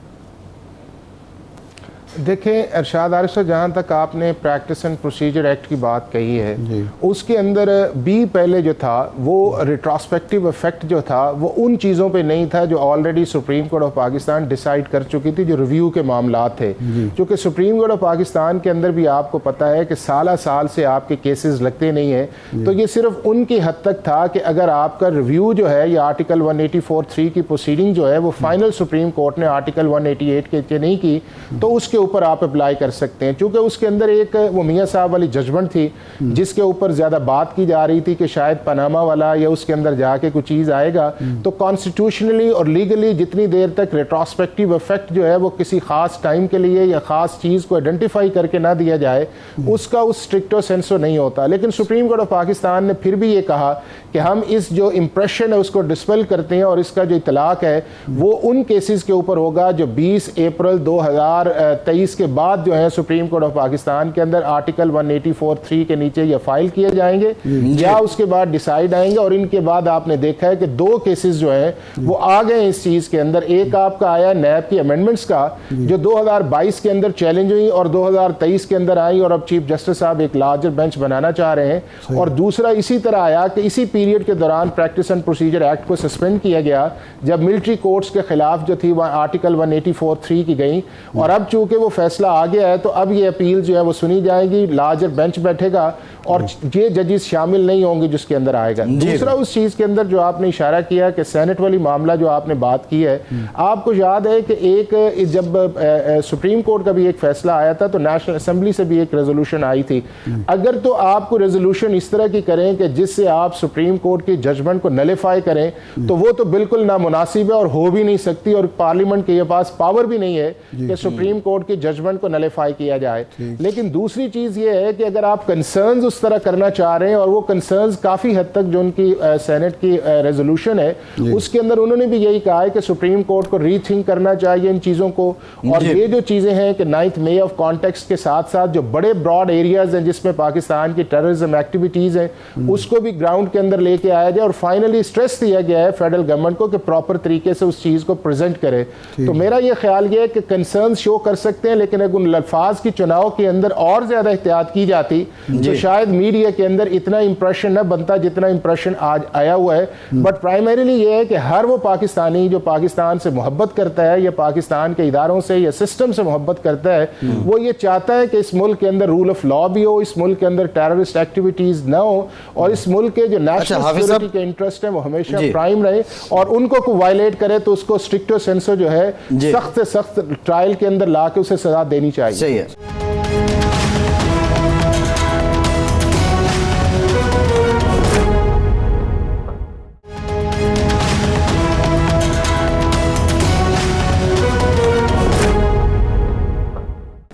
देखें अरशाद आरिफ साहब, जहाँ तक आपने प्रैक्टिस एंड प्रोसीजर एक्ट की बात कही है उसके अंदर भी पहले जो था वो रिट्रोस्पेक्टिव इफेक्ट जो था वो उन चीज़ों पे नहीं था जो already supreme court of Pakistan decide कर चुकी थी, जो रिव्यू के मामला थे। क्योंकि सुप्रीम कोर्ट ऑफ पाकिस्तान के अंदर भी आपको पता है कि साल से आपके केसेस लगते नहीं हैं, तो ये सिर्फ उनकी हद तक था कि अगर आपका रिव्यू जो है या आर्टिकल 184(3) की प्रोसीडिंग जो है वो फाइनल सुप्रीम कोर्ट ने आर्टिकल 188 के नहीं की तो उसके ऊपर आप अप्लाई कर सकते हैं। क्योंकि उसके अंदर एक वो मियां साहब वाली जजमेंट थी जिसके ऊपर ज्यादा बात की जा रही थी कि शायद पनामा वाला या उसके अंदर जाके कुछ चीज आएगा, तो कॉन्स्टिट्यूशनली और लीगली जितनी देर तक रेट्रोस्पेक्टिव इफेक्ट जो है वो किसी खास टाइम के लिए या खास चीज को आइडेंटिफाई करके ना दिया जाए उसका उस स्ट्रिक्टो सेंसो नहीं होता। लेकिन सुप्रीम कोर्ट ऑफ पाकिस्तान ने फिर भी ये कहा कि हम इस जो इंप्रेशन है उसको डिस्पेल करते हैं, और इसका जो इतलाक है वो उन केसेस के ऊपर होगा जो 20 अप्रैल 2023 2023 के बाद जो है सुप्रीम कोर्ट ऑफ पाकिस्तान के अंदर आर्टिकल 184(3) के नीचे ये फाइल किए जाएंगे या उसके बाद डिसाइड आएंगे। और इनके बाद आपने देखा है कि 2 केसेस जो है वो आ गए इस चीज के अंदर। एक आपका आया नैब की अमेंडमेंट्स का जो 2022 के अंदर चैलेंज हुई और 2023 के अंदर आई, और अब चीफ जस्टिस साहब एक लार्जर बेंच बनाना चाह रहे हैं। और दूसरा इसी तरह आया कि इसी पीरियड के दौरान प्रैक्टिस एंड प्रोसीजर एक्ट को सस्पेंड किया गया जब मिलिट्री कोर्ट्स के खिलाफ जो थी वह आर्टिकल 184(3) की गई। और अब चूंकि वो फैसला आ गया है तो अब ये अपील जो है वो सुनी जाएगी, लार्जर बेंच बैठेगा और ये जजेस शामिल नहीं होंगे जिसके अंदर आएगा। दूसरा उस चीज के अंदर जो आपने इशारा किया कि सेनेट वाली मामला जो आपने बात की है, आपको याद है कि एक जब सुप्रीम कोर्ट का भी एक फैसला आया था तो नेशनल असेंबली से भी एक रेजोल्यूशन आई थी। अगर तो आपको रेजोल्यूशन इस तरह की करें कि जिससे आप सुप्रीम कोर्ट की जजमेंट को नलिफाई करें तो वो तो बिल्कुल नामुनासिब है और हो भी नहीं सकती, और पार्लियामेंट के पास पावर भी नहीं है कि सुप्रीम कोर्ट की जजमेंट को नलिफाई किया जाए। लेकिन दूसरी चीज ये है कि अगर आप कंसर्न्स उस तरह करना चाह रहे हैं, और वो कंसर्न्स काफी हद तक जो उनकी सेनेट की रेजोल्यूशन है उसके अंदर उन्होंने भी यही कहा है कि सुप्रीम कोर्ट को रीथिंक करना चाहिए इन चीजों को। और ये जो चीजें हैं कि 9th मई ऑफ कॉन्टेक्स्ट के साथ साथ जो बड़े ब्रॉड एरियाज हैं जिसमें पाकिस्तान की टेररिज्म एक्टिविटीज हैं उसको भी ग्राउंड के अंदर लेके आया जाए, और फाइनली स्ट्रेस दिया गया है फेडरल गवर्नमेंट को कि प्रॉपर तरीके से उस चीज को प्रेजेंट करे। तो मेरा ये ख्याल ये है कि कंसर्न शो कर सकते हैं, लेकिन अगर उन अल्फाज की चुनाव के अंदर और ज्यादा एहतियात की जाती तो शायद मीडिया के अंदर इतना इंप्रेशन न बनता जितना इंप्रेशन आज आया हुआ है। बट प्राइमरीली ये है कि हर वो पाकिस्तानी जो पाकिस्तान से मोहब्बत करता है या पाकिस्तान के इदारों से या सिस्टम से मोहब्बत करता है, वो ये चाहता है कि इस मुल्क के अंदर रूल ऑफ लॉ भी हो, इस मुल्क के अंदर टेररिस्ट एक्टिविटीज न हो, और इस मुल्क के जो नेशनल सिक्योरिटी के इंटरेस्ट है वो हमेशा प्राइम रहे, और उनको को वायलेट करे तो उसको स्ट्रिक्टो सेंसो जो है सख्त से सख्त ट्रायल के अंदर ला के उसे सजा देनी चाहिए। सही है।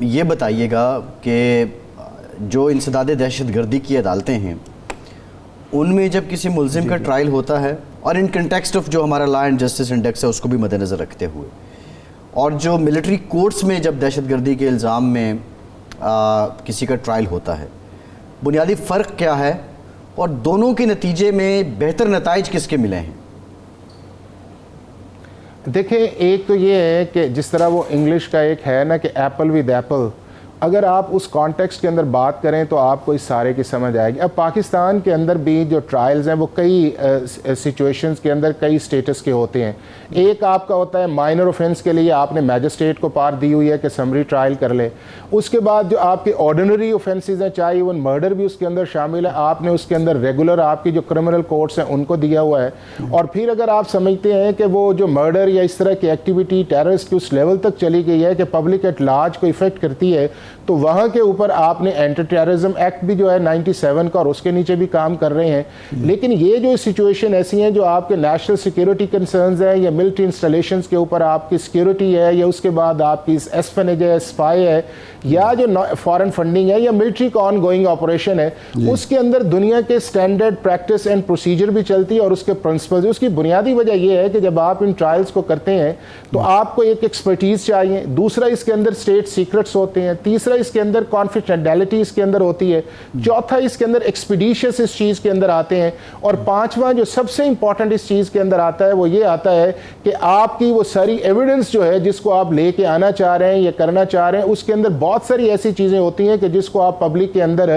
ये बताइएगा कि जो इंसदाद दहशत गर्दी की अदालतें हैं उनमें जब किसी मुल्जिम का ट्रायल होता है, और इन कंटेक्स्ट ऑफ जो हमारा लॉ एंड जस्टिस इंडेक्स है उसको भी मद्देनज़र रखते हुए, और जो मिलिट्री कोर्ट्स में जब दहशतगर्दी के इल्ज़ाम में किसी का ट्रायल होता है, बुनियादी फ़र्क क्या है और दोनों के नतीजे में बेहतर नताइज किसके मिले हैं? देखें, एक तो ये है कि जिस तरह वो इंग्लिश का एक है ना कि एप्पल विद एप्पल, अगर आप उस कॉन्टेक्स्ट के अंदर बात करें तो आपको इस सारे की समझ आएगी। अब पाकिस्तान के अंदर भी जो ट्रायल्स हैं वो कई सिचुएशंस के अंदर कई स्टेटस के होते हैं। एक आपका होता है माइनर ऑफेंस के लिए आपने मैजिस्ट्रेट को पार दी हुई है कि समरी ट्रायल कर ले। उसके बाद जो आपके ऑर्डिनरी ऑफेंसेस हैं, चाहे इवन मर्डर भी उसके अंदर शामिल है, आपने उसके अंदर रेगुलर आपकी जो क्रिमिनल कोर्ट्स हैं उनको दिया हुआ है। और फिर अगर आप समझते हैं कि वो जो मर्डर या इस तरह की एक्टिविटी टेररिस्ट की उस लेवल तक चली गई है कि पब्लिक एट लार्ज को इफेक्ट करती है, तो वहाँ के ऊपर आपने एंटी टेररिज्म एक्ट भी जो है 97 का और उसके नीचे भी काम कर रहे हैं। लेकिन ये जो सिचुएशन ऐसी हैं जो आपके नेशनल सिक्योरिटी कंसर्न्स हैं या मिलिट्री इंस्टॉलेशंस के ऊपर आपकी सिक्योरिटी है, या उसके बाद आपकी एस्पेनेज है, स्पाई है, या जो फॉरेन फंडिंग है या मिलिट्री का ऑन गोइंग ऑपरेशन है, उसके अंदर दुनिया के स्टैंडर्ड प्रैक्टिस एंड प्रोसीजर भी चलती है और उसके प्रिंसिपल्स। उसकी बुनियादी वजह यह है कि जब आप इन ट्रायल्स को करते हैं तो आपको एक एक्सपर्टीज चाहिए, दूसरा इसके अंदर स्टेट सीक्रेट्स होते हैं, तीसरा इसके अंदर कॉन्फिडेंशियलिटी इसके अंदर होती है, चौथा इसके अंदर एक्सपीडिशियस इस चीज के अंदर आते हैं, और पांचवा जो सबसे इंपॉर्टेंट इस चीज के अंदर आता है वो ये आता है कि आपकी वो सारी एविडेंस जो है जिसको आप लेके आना चाह रहे हैं या करना चाह रहे हैं, उसके अंदर बहुत सारी ऐसी चीजें होती हैं कि जिसको आप पब्लिक के अंदर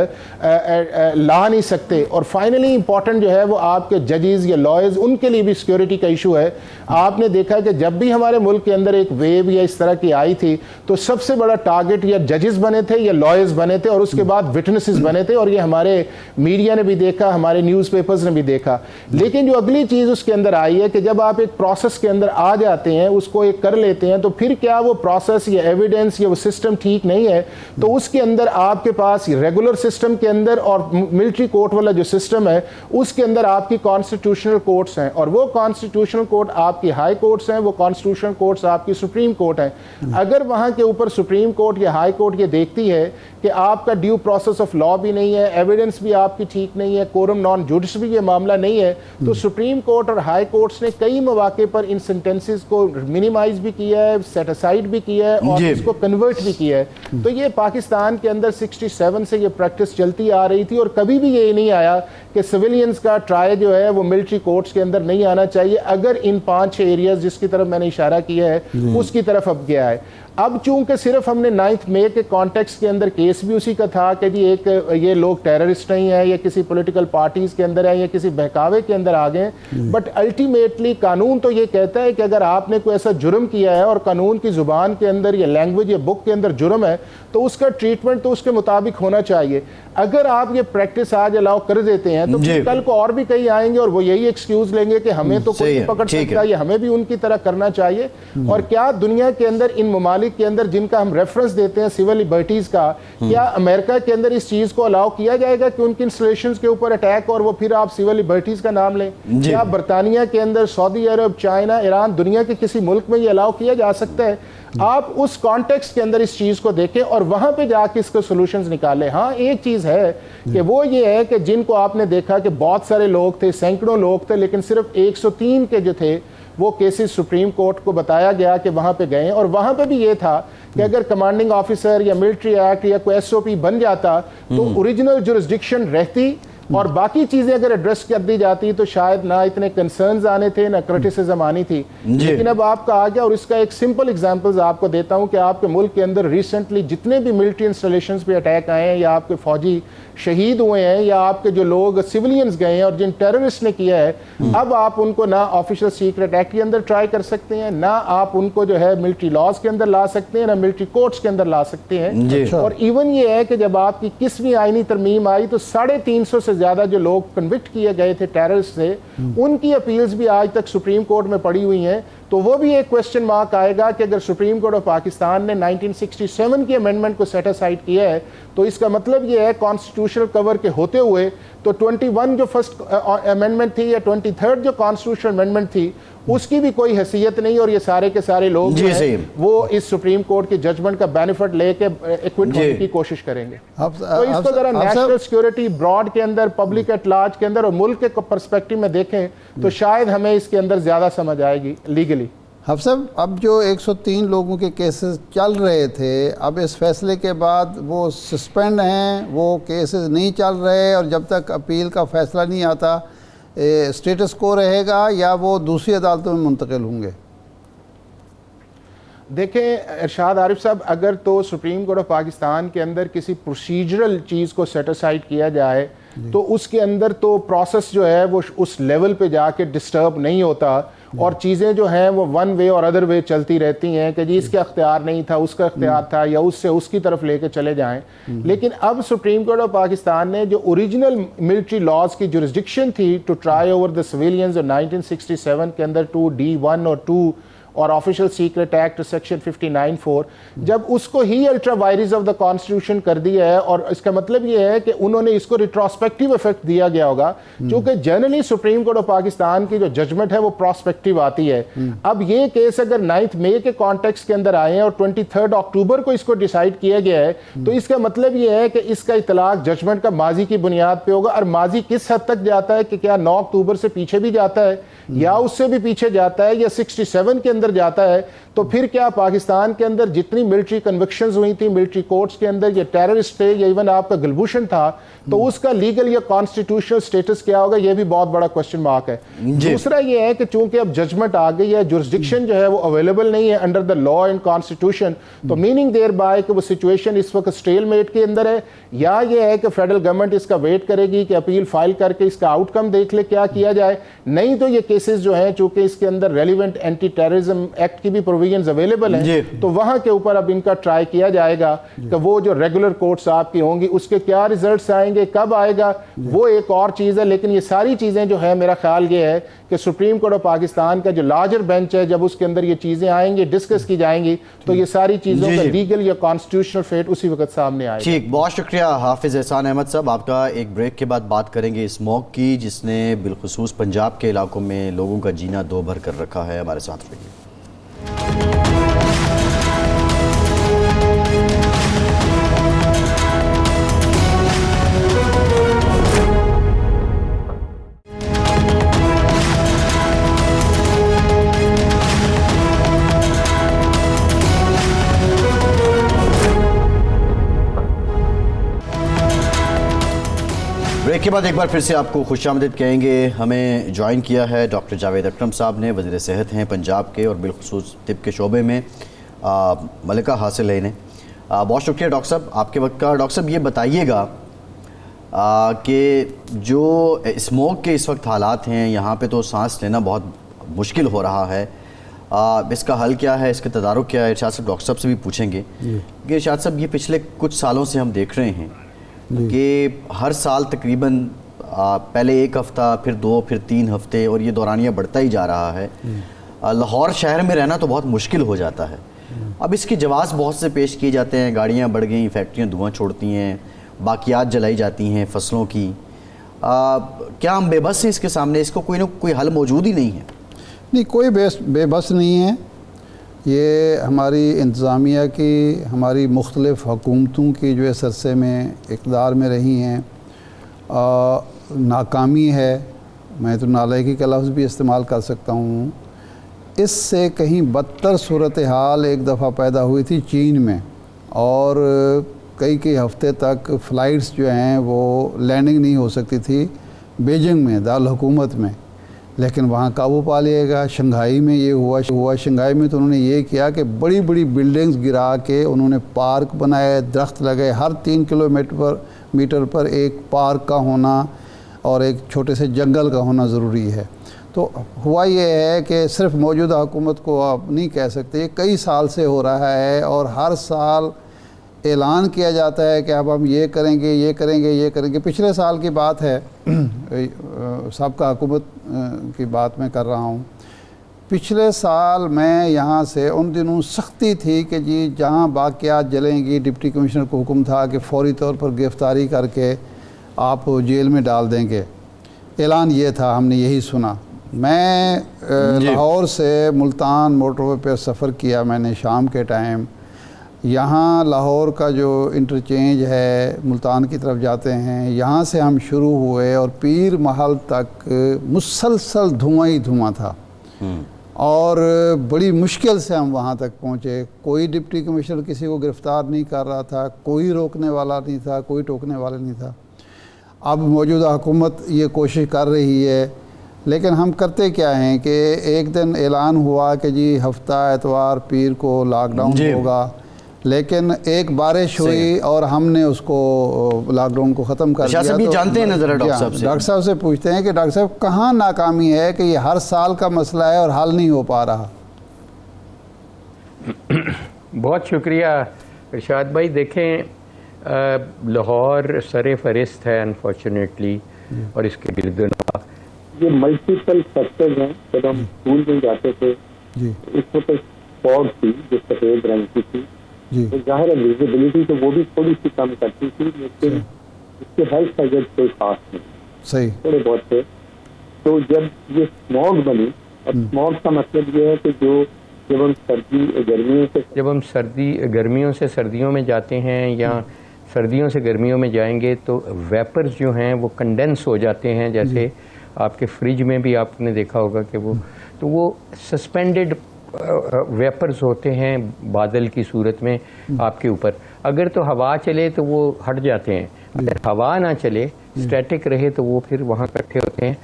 ला नहीं सकते। और फाइनली इंपॉर्टेंट जो है वो आपके जजेस या लॉयर्स, उनके लिए भी सिक्योरिटी का इशू है। आपने देखा कि जब भी हमारे मुल्क के अंदर एक वेव या इस तरह की आई थी तो सबसे बड़ा टारगेट या जजेस बने थे या लॉयर्स बने थे, और उसके बाद विटनेसेस बने थे, और ये हमारे मीडिया ने भी देखा, हमारे न्यूज़पेपर्स ने भी देखा। लेकिन जो अगली चीज उसके अंदर आई है कि जब आप एक प्रोसेस के अंदर आ जाते हैं, उसको एक कर लेते हैं, तो फिर क्या वो प्रोसेस या एविडेंस या वो सिस्टम ठीक नहीं है, तो उसके अंदर आपके पास रेगुलर सिस्टम के अंदर और मिलिट्री कोर्ट वाला जो सिस्टम है उसके अंदर आपकी कॉन्स्टिट्यूशनल कोर्ट्स हैं, और वो कॉन्स्टिट्यूशनल कोर्ट आपकी हाई कोर्ट्स हैं, वो कॉन्स्टिट्यूशनल कोर्ट्स आपकी सुप्रीम कोर्ट हैं। अगर वहां के ऊपर सुप्रीम कोर्ट या हाई कोर्ट कोर्ट ये देखती है कि आपका ड्यू प्रोसेस ऑफ लॉ भी नहीं है, एविडेंस भी आपकी ठीक नहीं है, कोरम नॉन जुडिस भी ये मामला नहीं है, तो सुप्रीम कोर्ट और हाई कोर्ट्स ने कई मौके पर इन सेंटेंसेस को मिनिमाइज भी किया है, सेट असाइड भी किया है और इसको कन्वर्ट भी किया है। तो ये पाकिस्तान के अंदर 67 से ये प्रैक्टिस चलती आ रही थी और कभी भी ये नहीं आया कि सिविलियंस का ट्रायल जो है वो मिलिट्री कोर्ट्स के अंदर नहीं आना चाहिए, अगर इन 5-6 एरियाज जिसकी तरफ मैंने इशारा किया है उसकी तरफ अब गया है। अब चूंकि सिर्फ हमने 9 मई के कॉन्टेक्स्ट के अंदर केस भी उसी का था कि जी एक ये लोग टेररिस्ट नहीं है या किसी पॉलिटिकल पार्टीज के अंदर है या किसी बहकावे के अंदर आ गए, बट अल्टीमेटली कानून तो ये कहता है कि अगर आपने कोई ऐसा जुर्म किया है और कानून की जुबान के अंदर या लैंग्वेज या बुक के अंदर जुर्म है तो उसका ट्रीटमेंट तो उसके मुताबिक होना चाहिए। अगर आप ये प्रैक्टिस आज अलाउ कर देते हैं तो कल को और भी कई आएंगे और वो यही एक्सक्यूज लेंगे कि हमें तो कोई पकड़ सकता है, हमें भी उनकी तरह करना चाहिए। और क्या दुनिया के अंदर इन ममालिक के अंदर जिनका हम रेफरेंस देते हैं सिविल लिबर्टीज का, क्या अमेरिका के अंदर इस चीज को अलाउ किया जाएगा कि उनके इंस्टॉलेशंस के ऊपर अटैक और वो फिर आप सिविल लिबर्टीज का नाम लें? क्या बरतानिया के अंदर, सऊदी अरब, चाइना, ईरान, दुनिया के किसी मुल्क में ये अलाउ किया जा सकता है? आप उस कॉन्टेक्स्ट के अंदर इस चीज को देखें और वहां पे जाके इसके सॉल्यूशंस निकालें। हाँ, एक चीज है कि वो ये है कि जिनको आपने देखा कि बहुत सारे लोग थे, सैकड़ों लोग थे, लेकिन सिर्फ 103 के जो थे वो केसेस सुप्रीम कोर्ट को बताया गया कि वहां पे गए और वहां पे भी ये था कि अगर कमांडिंग ऑफिसर या मिलिट्री एक्ट या कोई SOP बन जाता तो ओरिजिनल जुरिस्डिक्शन रहती और बाकी चीजें अगर एड्रेस कर दी जाती तो शायद ना इतने कंसर्न्स आने थे ना क्रिटिसिज्म आनी थी। लेकिन अब आपका आ गया और इसका एक सिंपल एग्जांपल्स आपको देता हूं कि आपके मुल्क के अंदर रिसेंटली जितने भी मिलिट्री इंस्टॉलेशंस पे अटैक आए हैं या आपके फौजी शहीद हुए हैं या आपके जो लोग सिविलियंस गए हैं और जिन टेररिस्ट ने किया है, अब आप उनको ना ऑफिशियल सीक्रेट एक्ट के अंदर ट्राई कर सकते हैं, ना आप उनको जो है मिलिट्री लॉज के अंदर ला सकते हैं, ना मिलिट्री कोर्ट्स के अंदर ला सकते हैं। और इवन ये है कि जब आपकी 21वीं आईनी तरमीम आई तो 350 से ज्यादा जो लोग कन्विक्ट किए गए थे टेररिस्ट से, उनकी अपील्स भी आज तक सुप्रीम कोर्ट में पड़ी हुई हैं। तो वो भी एक क्वेश्चन मार्क आएगा कि अगर सुप्रीम कोर्ट ऑफ पाकिस्तान ने 1967 की अमेंडमेंट को सेट असाइड किया है तो इसका मतलब ये है कॉन्स्टिट्यूशनल कवर के होते हुए तो 21 जो फर्स्ट अमेंडमेंट थी या 23rd जो कॉन्स्टिट्यूशनल अमेंडमेंट थी उसकी भी कोई हैसियत नहीं और ये सारे के सारे लोग जो हैं वो इस सुप्रीम कोर्ट के जजमेंट का बेनिफिट लेके एक्विट होने की कोशिश करेंगे। तो इसको जरा नेशनल सिक्योरिटी ब्रॉड के अंदर, पब्लिक एट लार्ज के अंदर और मुल्क के पर्सपेक्टिव में देखें तो शायद हमें इसके अंदर ज्यादा समझ आएगी लीगली। हफ्स साहब, अब जो 103 लोगों के केसेस चल रहे थे, अब इस फैसले के बाद वो सस्पेंड हैं, वो केसेस नहीं चल रहे और जब तक अपील का फैसला नहीं आता स्टेटस को रहेगा या वो दूसरी अदालतों में मुंतकिल होंगे? देखें इरशाद आरिफ साहब, अगर तो सुप्रीम कोर्ट ऑफ पाकिस्तान के अंदर किसी प्रोसीजरल चीज़ को सेटिसाइड किया जाए तो उसके अंदर तो प्रोसेस जो है वो उस लेवल पे जाके डिस्टर्ब नहीं होता और चीज़ें जो हैं वो वन वे और अदर वे चलती रहती हैं कि जी इसका अख्तियार नहीं था, उसका अख्तियार था या उससे उसकी तरफ लेके चले जाएं। लेकिन अब सुप्रीम कोर्ट ऑफ पाकिस्तान ने जो ओरिजिनल मिलिट्री लॉज की जुरिस्डिक्शन थी to try over the civilians और 1967 के अंदर 2D1 और 2 और ऑफिशियल सीक्रेट एक्ट सेक्शन 59(4), जब उसको ही अल्ट्रा वायरिस ऑफ द कॉन्स्टिट्यूशन कर दिया है और इसका मतलब ये है कि उन्होंने इसको रिट्रोस्पेक्टिव इफेक्ट दिया गया होगा, क्योंकि generally supreme court of Pakistan की जो जजमेंट है वो प्रोस्पेक्टिव आती है। अब ये केस अगर 9 मई के कॉन्टेक्स्ट के अंदर आए हैं और 23 अक्टूबर को इसको डिसाइड किया गया है तो इसका मतलब ये है कि इसका इतलाक जजमेंट का माजी की बुनियाद पे होगा। और माजी किस हद तक जाता है कि क्या 9 अक्टूबर से पीछे भी जाता है या उससे भी पीछे जाता है या 67 के अंदर जाता है, तो फिर क्या पाकिस्तान के अंदर जितनी मिलिट्री कन्विक्शंस हुई थी मिलिट्री कोर्ट्स के अंदर, ये टेररिस्ट थे या इवन आपका गुलभूषण था, तो उसका लीगल या कॉन्स्टिट्यूशनल स्टेटस क्या होगा, ये भी बहुत बड़ा क्वेश्चन मार्क है। दूसरा ये है कि चूंकि अब जजमेंट आ गई है, जुरिस्डिक्शन जो है वो अवेलेबल नहीं है under the law and constitution, तो मीनिंग देयर बाय कि वो सिचुएशन इस वक्त स्टेलमेट के अंदर है, या ये है कि फेडरल गवर्नमेंट इसका वेट करेगी कि अपील फाइल करके इसका आउटकम देख ले क्या किया जाए। नहीं तो ये केसेस जो हैं चूंकि इसके अंदर रेलिवेंट एंटी टेररिज्म एक्ट की भी प्रोविजंस अवेलेबल हैं, तो वहां के ऊपर अब इनका ट्राई किया जाएगा कि वो जो रेगुलर कोर्ट्स आपकी होंगी उसके क्या रिजल्ट्स आएंगे, कब आएगा, वो एक और चीज है। लेकिन ये सारी चीजें जो है मेरा ख्याल ये है कि सुप्रीम कोर्ट ऑफ पाकिस्तान का जो लार्जर बेंच है, जब उसके अंदर ये चीजें आएंगी, डिस्कस की जाएंगी, तो ये सारी चीजों का लीगल या कॉन्स्टिट्यूशनल फेट उसी वक्त सामने आएगा। ठीक, बहुत शुक्रिया हाफिज एहसान अहमद साहब। आपका एक ब्रेक के बाद बात करेंगे स्मॉग की, जिसने बिलखुसूस पंजाब के इलाकों में लोगों का जीना दो भर कर रखा है। हमारे साथ रहिए। ब्रेक के बाद एक बार फिर से आपको खुशामदीद कहेंगे। हमें ज्वाइन किया है डॉक्टर जावेद अकरम साहब ने, वज़ीर सेहत हैं पंजाब के और बिलखुसूस तिब के शोबे में मलिका हासिल है इन्हें। बहुत शुक्रिया डॉक्टर साहब आपके वक्त का। डॉक्टर साहब ये बताइएगा कि जो स्मोक के इस वक्त हालात हैं यहाँ पे, तो सांस लेना बहुत मुश्किल हो रहा है। इसका हल क्या है, इसके तदारुक क्या है, इरशाद साहब डॉक्टर साहब से भी पूछेंगे कि इरशाद साहब ये पिछले कुछ सालों से हम देख रहे हैं कि हर साल तकरीबन पहले एक हफ़्ता, फिर 2, फिर 3 हफ्ते, और ये दौरानिया बढ़ता ही जा रहा है। लाहौर शहर में रहना तो बहुत मुश्किल हो जाता है। अब इसके जवाब बहुत से पेश किए जाते हैं, गाड़ियाँ बढ़ गई, फैक्ट्रियाँ धुआं छोड़ती हैं, बाकियात जलाई जाती हैं फसलों की। क्या हम बेबस हैं इसके सामने? इसको कोई ना कोई हल मौजूद ही नहीं है? नहीं, कोई बेबस नहीं है। ये हमारी इंतज़ामिया की, हमारी मुख्तलिफ़ हुकूमतों की जो इस अरसे में इक़्तिदार में रही हैं, नाकामी है। मैं तो नालायकी का लफ्ज़ भी इस्तेमाल कर सकता हूँ। इससे कहीं बदतर सूरत हाल एक दफ़ा पैदा हुई थी चीन में, और कई हफ्ते तक फ़्लाइट्स जो हैं वो लैंडिंग नहीं हो सकती थी बीजिंग में, दारुल हुकूमत में, लेकिन वहाँ काबू पा लिया गया। शंघाई में ये हुआ। शंघाई में तो उन्होंने ये किया कि बड़ी बड़ी बिल्डिंग्स गिरा के उन्होंने पार्क बनाए, दरख्त लगाए। हर 3 किलोमीटर पर एक पार्क का होना और एक छोटे से जंगल का होना ज़रूरी है। तो हुआ ये है कि सिर्फ मौजूदा हुकूमत को आप नहीं कह सकते, ये कई साल से हो रहा है, और हर साल ऐलान किया जाता है कि अब हम ये करेंगे, ये करेंगे, ये करेंगे। पिछले साल की बात है, सबका हुकूमत की बात मैं कर रहा हूँ। पिछले साल मैं यहाँ से, उन दिनों सख्ती थी कि जी जहाँ बाक़ियात जलेंगी, डिप्टी कमिश्नर को हुक्म था कि फौरी तौर पर गिरफ़्तारी करके आप जेल में डाल देंगे। ऐलान ये था, हमने यही सुना। मैं लाहौर से मुल्तान मोटरवे पर सफ़र किया मैंने शाम के टाइम। यहाँ लाहौर का जो इंटरचेंज है, मुल्तान की तरफ जाते हैं, यहाँ से हम शुरू हुए और पीर महल तक मुसलसल धुआं ही धुआं था, और बड़ी मुश्किल से हम वहाँ तक पहुँचे। कोई डिप्टी कमिश्नर किसी को गिरफ़्तार नहीं कर रहा था, कोई रोकने वाला नहीं था, कोई टोकने वाला नहीं था। अब मौजूदा हुकूमत ये कोशिश कर रही है, लेकिन हम करते क्या हैं कि एक दिन ऐलान हुआ कि जी हफ्ता एतवार पीर को लॉकडाउन होगा, लेकिन एक बारिश हुई और हमने उसको लॉकडाउन को ख़त्म कर दिया। तो जानते हैं ना ज़रा डॉक्टर साहब से, डॉक्टर साहब से पूछते हैं कि डॉक्टर साहब कहाँ नाकामी है कि ये हर साल का मसला है और हल नहीं हो पा रहा? बहुत शुक्रिया इरशाद भाई। देखें, लाहौर सरे फहरिस्त है अनफॉर्चुनेटली, और इसके गिरदनवा ये मल्टीपल फैक्टर्स हैं। जब हम स्कूल में जाते थे इस वक्त फॉग थी जो सफ़ेद रंग की थी, तो जाहिर है विजिबिलिटी तो वो भी थोड़ी सी कम करती थी, लेकिन इसके हेल्थ हैजर्ड कोई खास नहीं, सही थोड़े बहुत थे। तो जब ये स्मॉग बनी, और स्मॉग का मतलब ये है कि जब हम गर्मियों से सर्दियों में जाते हैं, या सर्दियों से गर्मियों में जाएंगे, तो वेपर्स जो हैं वो कंडेंस हो जाते हैं। जैसे आपके फ्रिज में भी आपने देखा होगा कि वो सस्पेंडेड वेपर्स होते हैं बादल की सूरत में आपके ऊपर। अगर तो हवा चले तो वो हट जाते हैं, अगर हवा ना चले, स्टैटिक रहे, तो वो फिर वहाँ इकट्ठे होते हैं।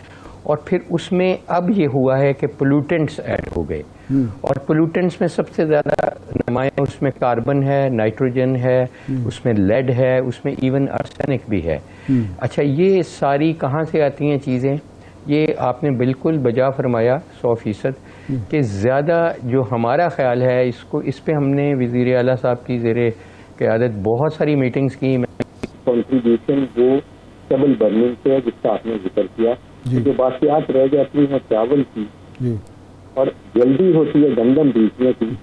और फिर उसमें अब ये हुआ है कि पोल्यूटेंट्स ऐड हो गए, और पोल्यूटेंट्स में सबसे ज़्यादा नुमायाँ उसमें कार्बन है, नाइट्रोजन है, उसमें लेड है, उसमें इवन आर्सेनिक भी है। अच्छा, ये सारी कहाँ से आती हैं चीज़ें? ये आपने बिल्कुल बजा फरमाया 100% कि ज़्यादा जो हमारा ख्याल है इस पे हमने वज़ीर आला साहब की ज़ेरे क़यादत बहुत सारी मीटिंग्स की। कंट्रीब्यूशन वो डबल बर्निंग से है जिसका आपने जिक्र किया, जो बाकियात रह जाती हैं चावल की और जल्दी होती है गंदम बीजने की,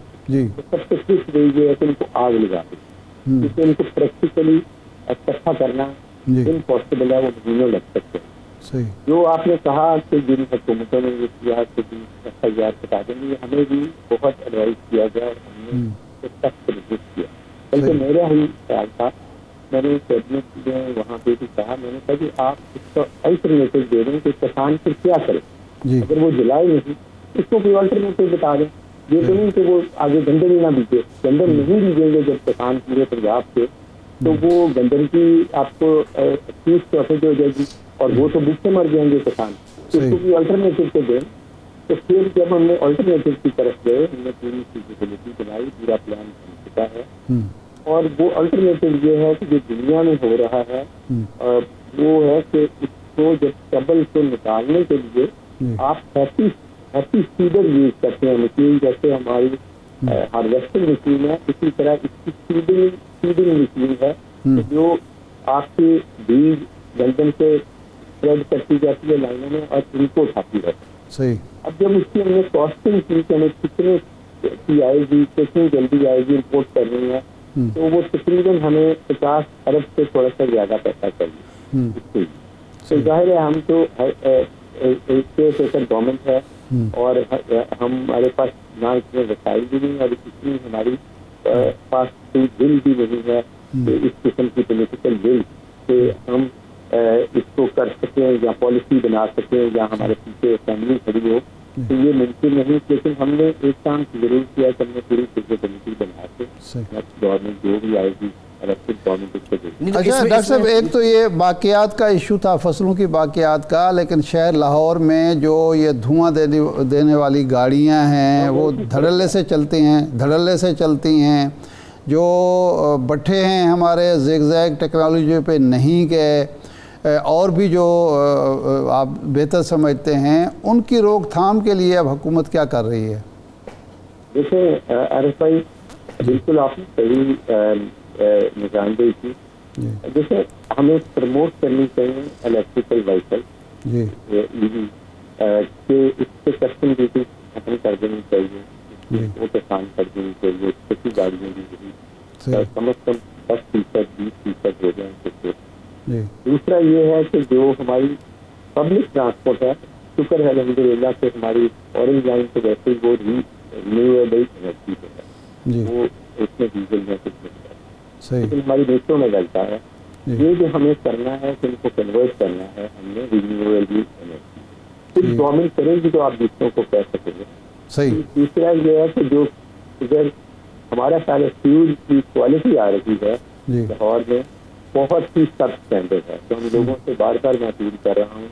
तो सबसे खुश रही है कि उनको आग लगा दी, क्योंकि उनको प्रैक्टिकली इकट्ठा करना इम्पॉसिबल है, वो महीनों लग सकते हैं। जो आपने कहा कि जिन हुकूमतों ने ये किया कि FIR हटा देंगे, हमें भी बहुत एडवाइस किया गया और हमने सख्त रिक्वेस्ट किया। बल्कि मेरा ही ख्याल था, मैंने कैबिनेट में वहाँ पे भी कहा, मैंने कहा कि आप इसका अल्टरनेटिव दे दें कि किसान फिर क्या करे, अगर वो जलाए नहीं इसको कोई अल्टरनेटिव बता दें। ये तो नहीं कि वो आगे गंदम ही ना बीजे, गंदम नहीं बीजेंगे जब किसान पूरे पंजाब के तो वो गंदम की आपको 30 शॉर्टेज हो जाएगी और वो तो भूख से मर जाएंगे किसान। तो इसको भी अल्टरनेटिव तो दें। तो फिर जब हमने अल्टरनेटिव की तरफ गए, हमने पूरी फीजिबिलिटी बनाई, पूरा प्लान बन चुका है। और वो अल्टरनेटिव ये है कि जो दुनिया में हो रहा है वो है कि इसको जब स्टबल को निकालने के लिए आप हैप्पी सीडर यूज करते हैं मशीन, जैसे हमारी हार्वेस्टिंग मशीन है, इसी तरह इसकी सीडिंग मशीन है जो आपके बीज गंदम से स्प्रेड करती जाती है लाइनों में और इनको उठाती है। सही। अब जब उसकी हमने कॉस्टिंग की कि हमें कितने की आएगी, कितनी जल्दी आएगी, इम्पोर्ट करनी है, तो वो तकरीबन हमें 50 अरब से थोड़ा सा ज्यादा पैसा चाहिए। तो जाहिर है हम तो गवर्नमेंट है और हमारे पास ना इतने वसाइल भी नहीं और इतनी हमारी पास कोई बिल भी नहीं है कि इस किस्म की पॉलिटिकल बिल कि हम इसको कर सकें या पॉलिसी बना सकें या हमारे पीछे फैमिली खड़ी हो, तो ये मुमकिन नहीं। लेकिन हमने एक काम जरूर किया कि हमने पूरी फिजिबिलिटी बना के गवर्नमेंट जो भी आएगी इलेक्टेड गवर्नमेंट उसको देगी। अच्छा डॉक्टर साहब, एक तो ये बाकियात का इशू था, फसलों की बाकियात का, लेकिन शहर लाहौर में जो ये धुआं देने वाली गाड़ियां हैं वो धड़ल्ले से चलती हैं, जो भट्ठे हैं हमारे ज़िगज़ैग टेक्नोलॉजी पे नहीं गए, और भी जो आप बेहतर समझते हैं, उनकी रोकथाम के लिए अब हुकूमत क्या कर रही है? देखिए आरिफ भाई, बिल्कुल आपने सही निशानदेही की। जैसे हमें प्रमोट करनी चाहिए इलेक्ट्रिकल व्हीकल ईवी के, इससे कस्टम ड्यूटी खत्म कर देनी चाहिए, वो किसान कर देनी चाहिए, छोटी गाड़ियों की कम अज कम 10% 20% हो जाए। दूसरा ये है कि जो हमारी पब्लिक ट्रांसपोर्ट है, शुक्र है अल्हम्दुलिल्लाह से हमारी ऑरेंज लाइन तो वैसे ही वो रिन्यूएबल एनर्जी है, वो उसमें डीजल में कुछ नहीं है, लेकिन हमारी देशों में डलता है। ये जो हमें करना है कि इनको कन्वर्ट करना है हमने रिन्यूएबल एनर्जी, कुछ गवर्नमेंट करेगी तो आप दूसरों को कह सकेंगे। सही। तीसरा ये है कि जो इधर हमारा पहले फ्यूल की क्वालिटी आ रही है लाहौर में बहुत ही सब स्टैंडर्ड है, तो हम लोगों से बार बार मैं अपील कर रहा हूँ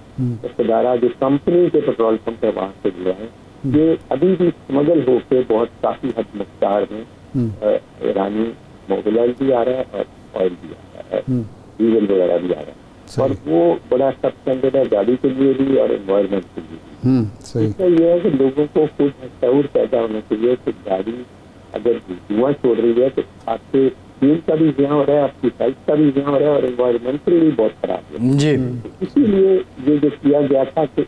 इदारा जो कंपनी के पेट्रोल पंप है वहाँ से जुड़ा है, ये अभी भी स्मगल होकर बहुत काफी हद मकदार में ईरानी मोबिल ऑयल भी आ रहा है और ऑयल भी आ रहा है, डीजल वगैरह भी आ रहा है, और वो बड़ा सब स्टैंडर्ड है गाड़ी के लिए भी और एनवायरमेंट के लिए भी। इसका यह है कि लोगों को खुद शऊर पैदा होना चाहिए कि गाड़ी अगर धुआं छोड़ रही है तो आपके फ्यूल का भी ज़िया हो रहा है, आपकी हेल्थ का भी ज़िया हो रहा है और एनवायरमेंटली भी बहुत खराब है जी। इसीलिए ये जो किया गया था कि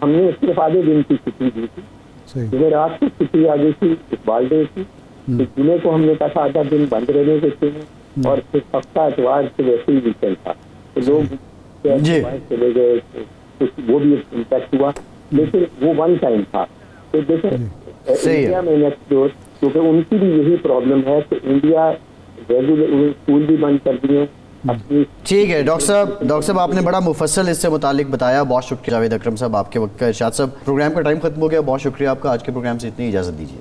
हमने सिर्फ आधे दिन की छुट्टी दी थी, जुमे रात को छुट्टी आ गई थी, इकबाल डे थी, तो जुमे को हमने कहा था आधा दिन बंद रहने देते हैं और फिर हफ्ता एतवार से वैसे ही वीकेंड था, तो लोग चले गए, कुछ वो भी इम्पैक्ट हुआ, लेकिन वो वन टाइम था। तो देखें इंडिया में नेक्स्ट डोर, क्योंकि उनकी भी यही प्रॉब्लम है कि इंडिया रेगुलर स्कूल भी बंद कर दिए। ठीक है डॉक्टर साहब आपने बड़ा मुफस्सल इससे मुतालिक बताया, बहुत शुक्रिया। जावेद अकरम साहब आपके वक्त का, इरशाद साहब प्रोग्राम का टाइम खत्म हो गया, बहुत शुक्रिया आपका। आज के प्रोग्राम से इतनी इजाज़त दीजिए।